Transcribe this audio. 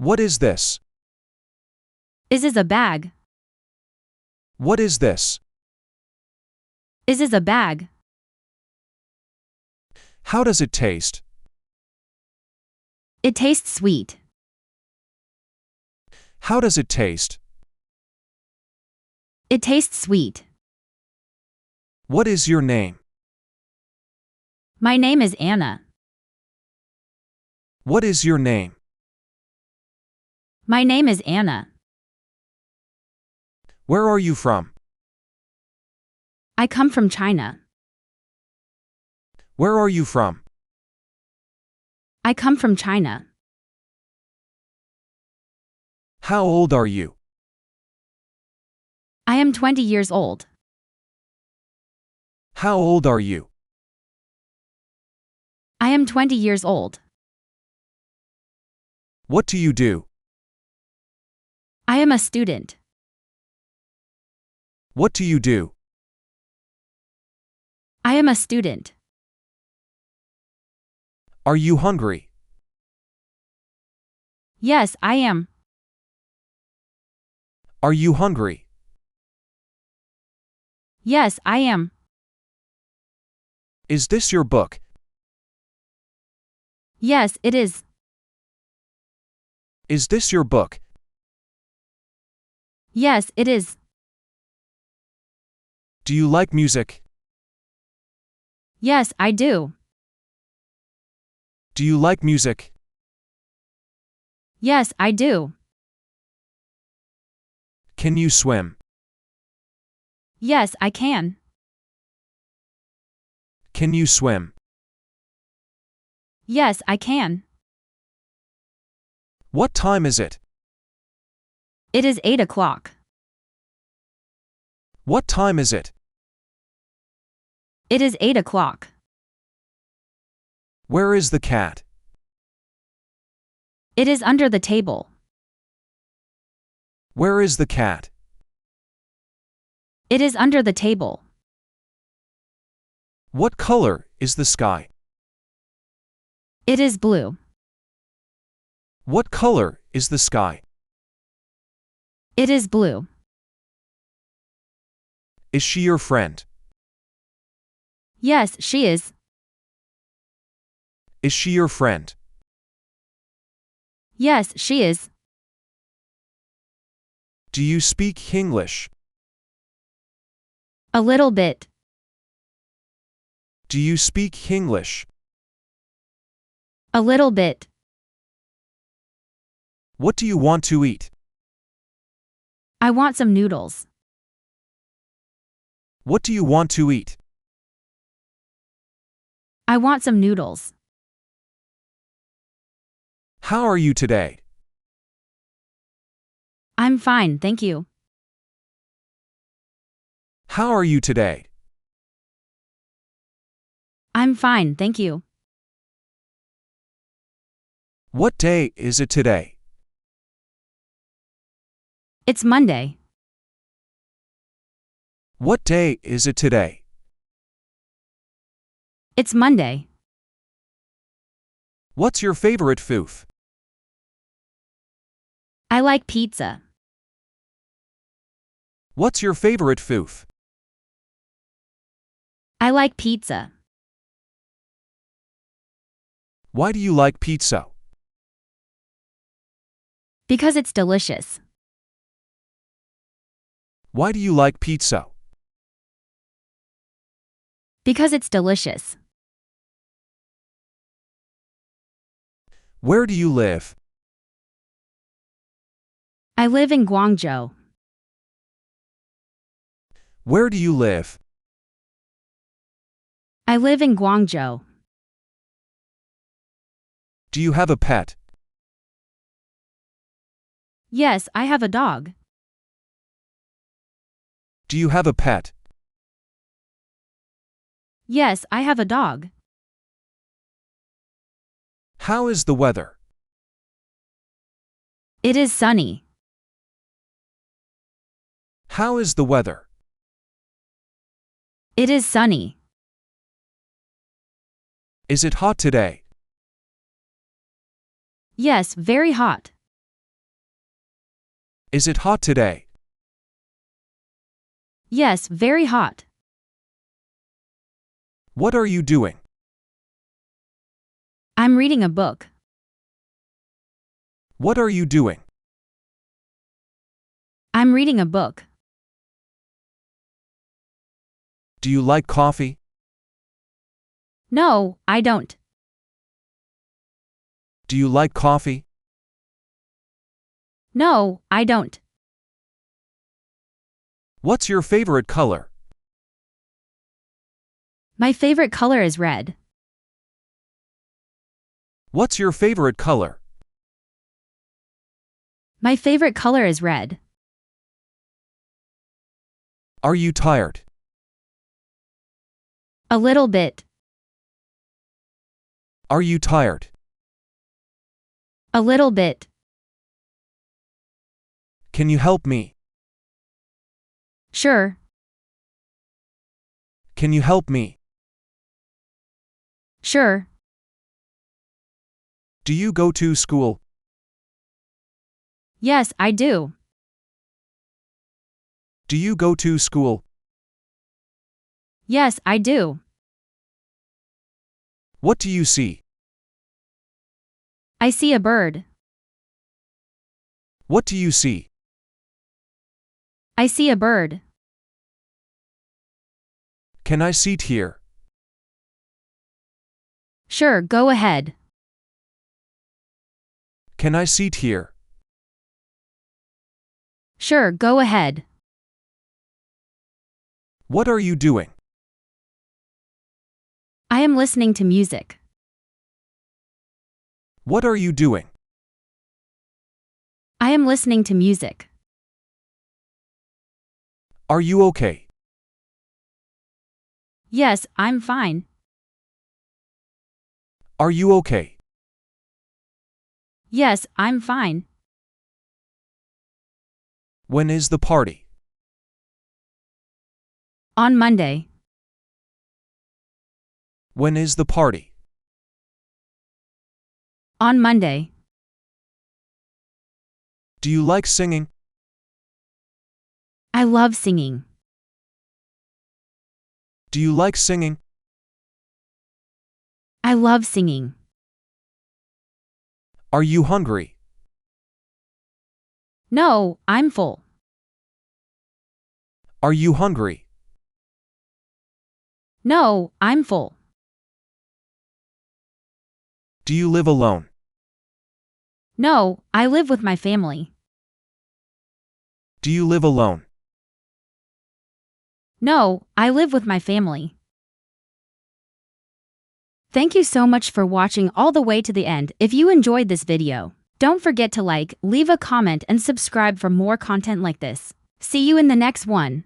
What is this? Is this a bag? What is this? Is this a bag? How does it taste? It tastes sweet. How does it taste? It tastes sweet. What is your name? My name is Anna. What is your name? My name is Anna. Where are you from? I come from China. Where are you from? I come from China. How old are you? I am 20 years old. How old are you? I am 20 years old. What do you do? I am a student. What do you do? I am a student. Are you hungry? Yes, I am. Are you hungry? Yes, I am. Is this your book? Yes, it is. Is this your book? Yes, it is. Do you like music? Yes, I do. Do you like music? Yes, I do. Can you swim? Yes, I can. Can you swim? Yes, I can. What time is it? It is 8 o'clock. What time is it? It is 8 o'clock. Where is the cat? It is under the table. Where is the cat? It is under the table. What color is the sky? It is blue. What color is the sky? It is blue. Is she your friend? Yes, she is. Is she your friend? Yes, she is. Do you speak English? A little bit. Do you speak English? A little bit. What do you want to eat? I want some noodles. What do you want to eat? I want some noodles. How are you today? I'm fine, thank you. How are you today? I'm fine, thank you. What day is it today? It's Monday. What day is it today? It's Monday. What's your favorite food? I like pizza. What's your favorite food? I like pizza. Why do you like pizza? Because it's delicious. Why do you like pizza? Because it's delicious. Where do you live? I live in Guangzhou. Where do you live? I live in Guangzhou. Do you have a pet? Yes, I have a dog. Do you have a pet? Yes, I have a dog. How is the weather? It is sunny. How is the weather? It is sunny. Is it hot today? Yes, very hot. Is it hot today? Yes, very hot. What are you doing? I'm reading a book. What are you doing? I'm reading a book. Do you like coffee? No, I don't. Do you like coffee? No, I don't. What's your favorite color? My favorite color is red. What's your favorite color? My favorite color is red. Are you tired? A little bit. Are you tired? A little bit. Can you help me? Sure. Can you help me? Sure. Do you go to school? Yes, I do. Do you go to school? Yes, I do. What do you see? I see a bird. What do you see? I see a bird. Can I sit here? Sure, go ahead. Can I sit here? Sure, go ahead. What are you doing? I am listening to music. What are you doing? I am listening to music. Are you okay? Yes, I'm fine. Are you okay? Yes, I'm fine. When is the party? On Monday. When is the party? On Monday. Do you like singing? I love singing. Do you like singing? I love singing. Are you hungry? No, I'm full. Are you hungry? No, I'm full. Do you live alone? No, I live with my family. Do you live alone? No, I live with my family. Thank you so much for watching all the way to the end. If you enjoyed this video, don't forget to like, leave a comment and subscribe for more content like this. See you in the next one.